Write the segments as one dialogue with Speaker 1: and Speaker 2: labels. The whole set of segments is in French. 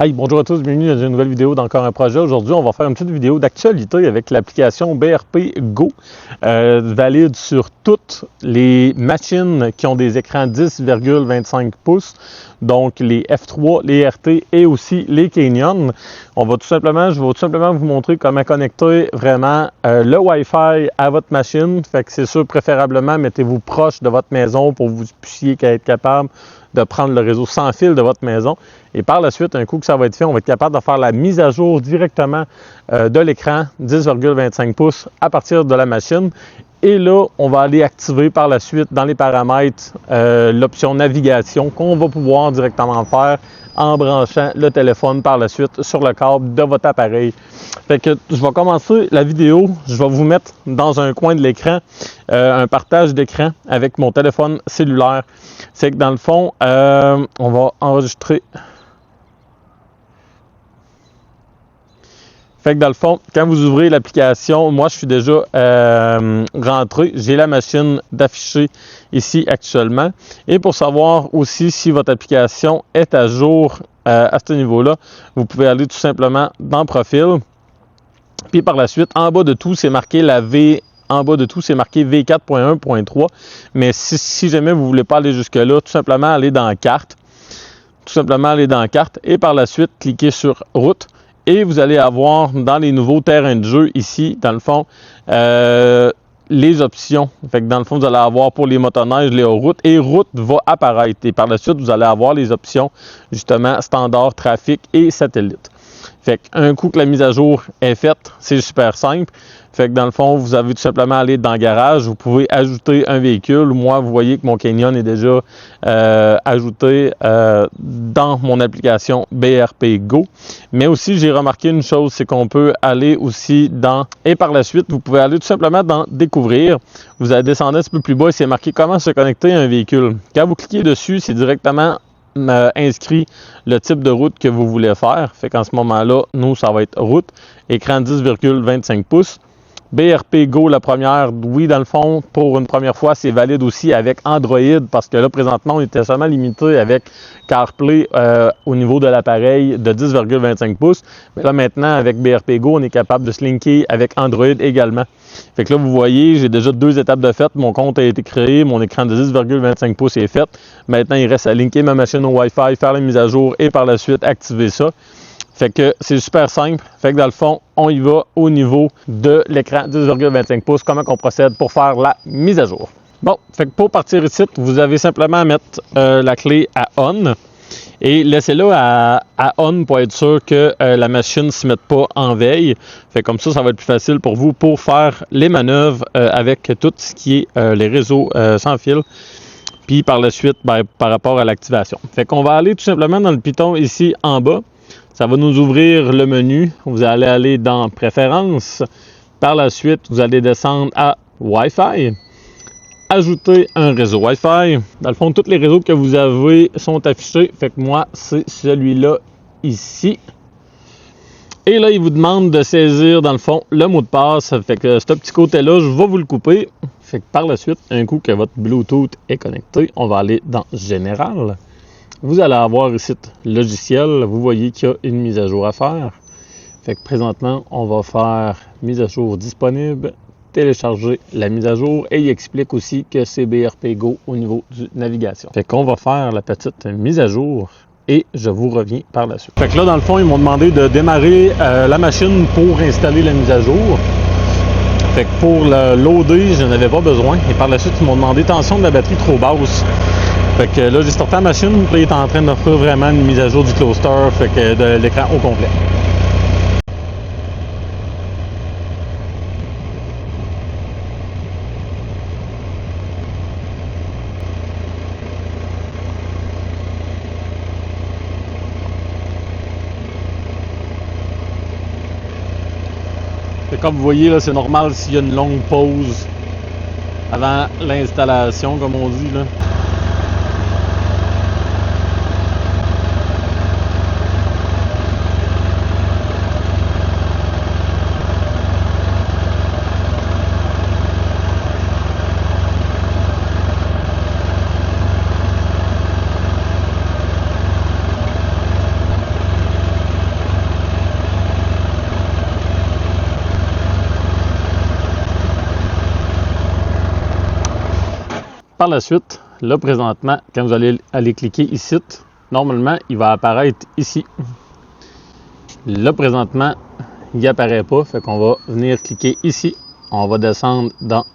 Speaker 1: Hey, bonjour à tous, bienvenue dans une nouvelle vidéo d'Encore un projet. Aujourd'hui, on va faire une petite vidéo d'actualité avec l'application BRP Go, valide sur toutes les machines qui ont des écrans 10,25 pouces, donc les F3, les RT et aussi les Canyon. Je vais tout simplement vous montrer comment connecter vraiment le Wi-Fi à votre machine. Fait que c'est sûr, préférablement, mettez-vous proche de votre maison pour que vous puissiez être capable de prendre le réseau sans fil de votre maison. Et par la suite, un coup que ça va être fait, on va être capable de faire la mise à jour directement de l'écran 10,25 pouces à partir de la machine. Et là, on va aller activer par la suite dans les paramètres l'option navigation qu'on va pouvoir directement faire en branchant le téléphone par la suite sur le câble de votre appareil. Fait que je vais commencer la vidéo, je vais vous mettre dans un coin de l'écran un partage d'écran avec mon téléphone cellulaire. C'est que dans le fond, on va enregistrer. Fait que dans le fond, quand vous ouvrez l'application, moi je suis déjà rentré, j'ai la machine d'afficher ici actuellement. Et pour savoir aussi si votre application est à jour à ce niveau-là, vous pouvez aller tout simplement dans Profil. Puis par la suite, en bas de tout, c'est marqué marqué V4.1.3. Mais si jamais vous ne voulez pas aller jusque-là, tout simplement aller dans Carte. Et par la suite, cliquez sur Route. Et vous allez avoir dans les nouveaux terrains de jeu ici, dans le fond, les options. Fait que dans le fond, vous allez avoir pour les motoneiges, les routes. Et route va apparaître. Et par la suite, vous allez avoir les options, justement, standard, trafic et satellite. Fait qu'un coup que la mise à jour est faite, c'est super simple. Fait que dans le fond, vous avez tout simplement aller dans le garage, vous pouvez ajouter un véhicule. Moi, vous voyez que mon Canyon est déjà ajouté dans mon application BRP Go. Mais aussi, j'ai remarqué une chose, c'est qu'on peut aller aussi dans... Et par la suite, vous pouvez aller tout simplement dans Découvrir. Vous allez descendre un petit peu plus bas et c'est marqué Comment se connecter à un véhicule. Quand vous cliquez dessus, c'est directement inscrit le type de route que vous voulez faire. Fait qu'en ce moment-là, nous, ça va être route, écran 10,25 pouces. BRP Go, la première, oui, dans le fond, pour une première fois, c'est valide aussi avec Android parce que là, présentement, on était seulement limité avec CarPlay au niveau de l'appareil de 10,25 pouces. Mais là, maintenant, avec BRP Go, on est capable de se linker avec Android également. Fait que là, vous voyez, j'ai déjà 2 étapes de fait. Mon compte a été créé, mon écran de 10,25 pouces est fait. Maintenant, il reste à linker ma machine au Wi-Fi, faire la mise à jour et par la suite, activer ça. Fait que c'est super simple. Fait que dans le fond, on y va au niveau de l'écran 10,25 pouces. Comment on procède pour faire la mise à jour. Bon, fait que pour partir ici, vous avez simplement à mettre la clé à on. Et laissez-la à on pour être sûr que la machine ne se mette pas en veille. Fait comme ça va être plus facile pour vous pour faire les manœuvres avec tout ce qui est les réseaux sans fil. Puis par la suite, par rapport à l'activation. Fait qu'on va aller tout simplement dans le piton ici en bas. Ça va nous ouvrir le menu. Vous allez aller dans Préférences. Par la suite, vous allez descendre à Wi-Fi. Ajouter un réseau Wi-Fi. Dans le fond, tous les réseaux que vous avez sont affichés. Fait que moi, c'est celui-là ici. Et là, il vous demande de saisir, dans le fond, le mot de passe. Fait que ce petit côté-là, je vais vous le couper. Fait que par la suite, un coup que votre Bluetooth est connecté, on va aller dans Général. Vous allez avoir ici logiciel. Vous voyez qu'il y a une mise à jour à faire. Fait que présentement, on va faire mise à jour disponible, télécharger la mise à jour et il explique aussi que c'est BRP Go au niveau du navigation. Fait qu'on va faire la petite mise à jour et je vous reviens par la suite. Fait que là, dans le fond, ils m'ont demandé de démarrer la machine pour installer la mise à jour. Fait que pour le loader, je n'avais pas besoin. Et par la suite, ils m'ont demandé tension de la batterie trop basse. Fait que là, j'ai sorti la machine, puis là, il est en train d'offrir vraiment une mise à jour du cluster, fait que de l'écran au complet. Fait comme vous voyez, là, c'est normal s'il y a une longue pause avant l'installation, comme on dit, là. Par la suite, là présentement, quand vous allez aller cliquer ici, normalement, il va apparaître ici. Là présentement, il n'apparaît pas, fait qu'on va venir cliquer ici. On va descendre dans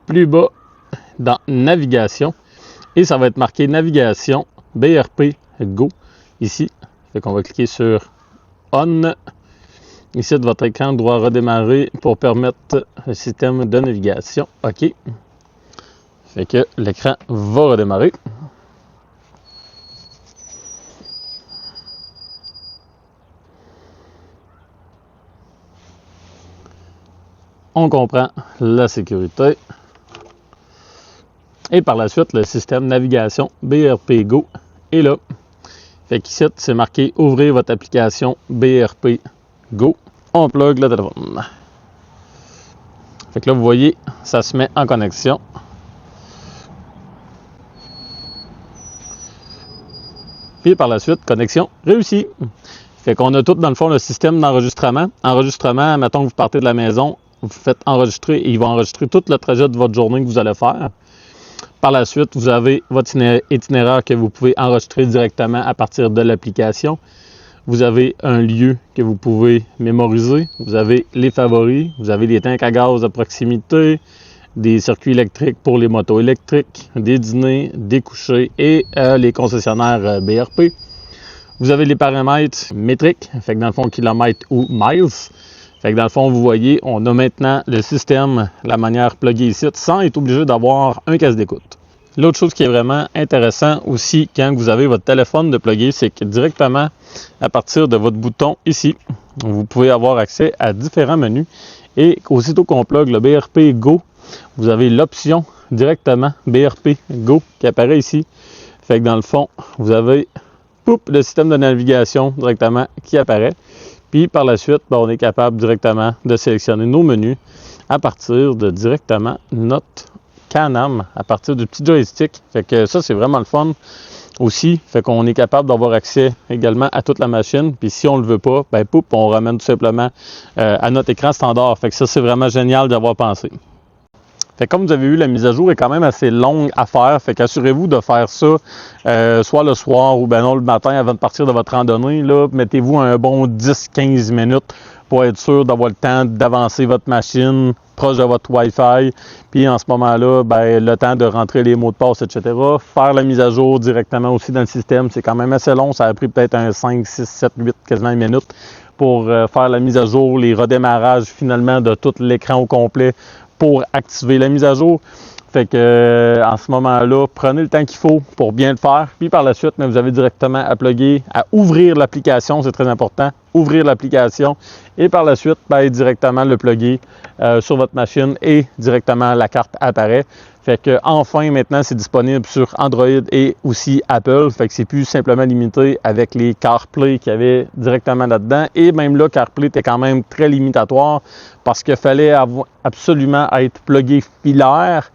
Speaker 1: plus bas, dans Navigation. Et ça va être marqué Navigation BRP Go ici. Fait qu'on va cliquer sur On. Ici, votre écran doit redémarrer pour permettre le système de navigation. OK. Fait que l'écran va redémarrer. On comprend la sécurité. Et par la suite, le système navigation BRP Go est là. Fait qu'ici, c'est marqué « Ouvrez votre application BRP Go ». On plug le téléphone. Fait que là, vous voyez, ça se met en connexion. Puis par la suite, connexion réussie. Fait qu'on a tout, dans le fond, le système d'enregistrement. Enregistrement, mettons que vous partez de la maison, vous faites enregistrer et il va enregistrer tout le trajet de votre journée que vous allez faire. Par la suite, vous avez votre itinéraire que vous pouvez enregistrer directement à partir de l'application. Vous avez un lieu que vous pouvez mémoriser. Vous avez les favoris. Vous avez les tanks à gaz à proximité, des circuits électriques pour les motos électriques, des dîners, des couchers et les concessionnaires BRP. Vous avez les paramètres métriques, fait que dans le fond kilomètres ou miles. Fait que dans le fond, vous voyez, on a maintenant le système, la manière pluguée ici, sans être obligé d'avoir un casque d'écoute. L'autre chose qui est vraiment intéressant aussi quand vous avez votre téléphone de plugué, c'est que directement à partir de votre bouton ici, vous pouvez avoir accès à différents menus. Et aussitôt qu'on plug le BRP Go, vous avez l'option directement BRP Go qui apparaît ici. Fait que dans le fond, vous avez le système de navigation directement qui apparaît. Puis par la suite, on est capable directement de sélectionner nos menus à partir de directement notre Can-Am, à partir du petit joystick. Fait que ça, c'est vraiment le fun aussi. Fait qu'on est capable d'avoir accès également à toute la machine. Puis si on ne le veut pas, on ramène tout simplement à notre écran standard. Fait que ça, c'est vraiment génial d'avoir pensé. Fait que comme vous avez vu, la mise à jour est quand même assez longue à faire. Fait qu'assurez-vous de faire ça soit le soir ou non le matin avant de partir de votre randonnée. Là, mettez-vous un bon 10-15 minutes pour être sûr d'avoir le temps d'avancer votre machine proche de votre Wi-Fi. Puis en ce moment-là, le temps de rentrer les mots de passe, etc. Faire la mise à jour directement aussi dans le système, c'est quand même assez long. Ça a pris peut-être un 5, 6, 7, 8, quasiment une minute pour faire la mise à jour, les redémarrages finalement de tout l'écran au complet pour activer la mise à jour. Fait que en ce moment-là, prenez le temps qu'il faut pour bien le faire. Puis par la suite, vous avez directement à plugger, à ouvrir l'application, c'est très important. Ouvrir l'application et par la suite, directement le plugger sur votre machine et directement la carte apparaît. Fait que enfin, maintenant, c'est disponible sur Android et aussi Apple. Fait que c'est plus simplement limité avec les CarPlay qu'il y avait directement là-dedans. Et même là, CarPlay était quand même très limitatoire parce qu'il fallait absolument être plugué filaire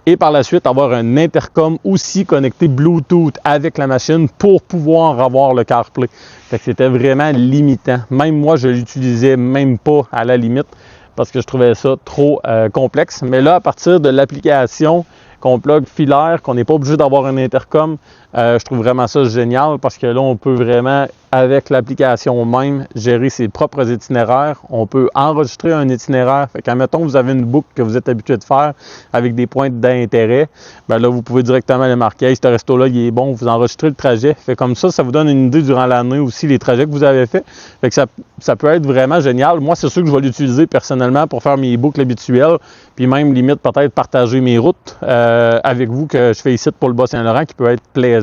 Speaker 1: et par la suite avoir un intercom aussi connecté Bluetooth avec la machine pour pouvoir avoir le CarPlay. Fait que c'était vraiment limitant. Même moi, je l'utilisais même pas à la limite parce que je trouvais ça trop complexe. Mais là, à partir de l'application qu'on plug filaire, qu'on n'est pas obligé d'avoir un intercom, je trouve vraiment ça génial parce que là, on peut vraiment, avec l'application même, gérer ses propres itinéraires. On peut enregistrer un itinéraire. Fait qu'admettons que vous avez une boucle que vous êtes habitué de faire avec des points d'intérêt, là, vous pouvez directement les marquer. Hey, ce resto-là, il est bon. Vous enregistrez le trajet. Fait comme ça vous donne une idée durant l'année aussi, les trajets que vous avez fait. Fait que ça peut être vraiment génial. Moi, c'est sûr que je vais l'utiliser personnellement pour faire mes boucles habituelles. Puis même, limite, peut-être partager mes routes avec vous que je fais ici pour le Bas-Saint-Laurent qui peut être plaisant.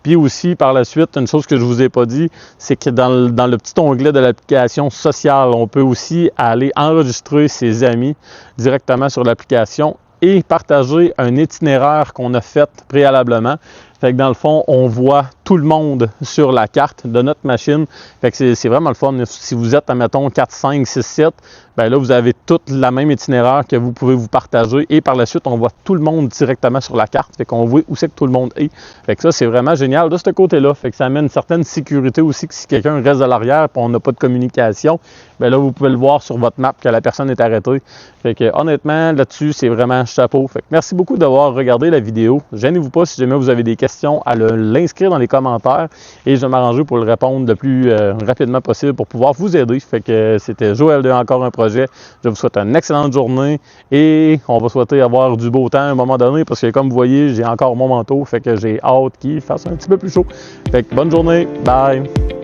Speaker 1: Puis aussi, par la suite, une chose que je ne vous ai pas dit, c'est que dans le petit onglet de l'application sociale, on peut aussi aller enregistrer ses amis directement sur l'application et partager un itinéraire qu'on a fait préalablement. Fait que dans le fond, on voit tout le monde sur la carte de notre machine. Fait que c'est vraiment le fun. Si vous êtes, admettons, 4, 5, 6, 7, bien là, vous avez toute la même itinéraire que vous pouvez vous partager. Et par la suite, on voit tout le monde directement sur la carte. Fait qu'on voit où c'est que tout le monde est. Fait que ça, c'est vraiment génial de ce côté-là. Fait que ça amène une certaine sécurité aussi que si quelqu'un reste à l'arrière et on n'a pas de communication, bien là, vous pouvez le voir sur votre map que la personne est arrêtée. Fait que honnêtement, là-dessus, c'est vraiment chapeau. Fait que merci beaucoup d'avoir regardé la vidéo. Gênez-vous pas si jamais vous avez des questions à l'inscrire dans les commentaires et je vais m'arranger pour le répondre le plus rapidement possible pour pouvoir vous aider. Fait que c'était Joël de Encore un projet. Je vous souhaite une excellente journée et on va souhaiter avoir du beau temps à un moment donné parce que comme vous voyez, j'ai encore mon manteau. Fait que j'ai hâte qu'il fasse un petit peu plus chaud. Fait que bonne journée. Bye!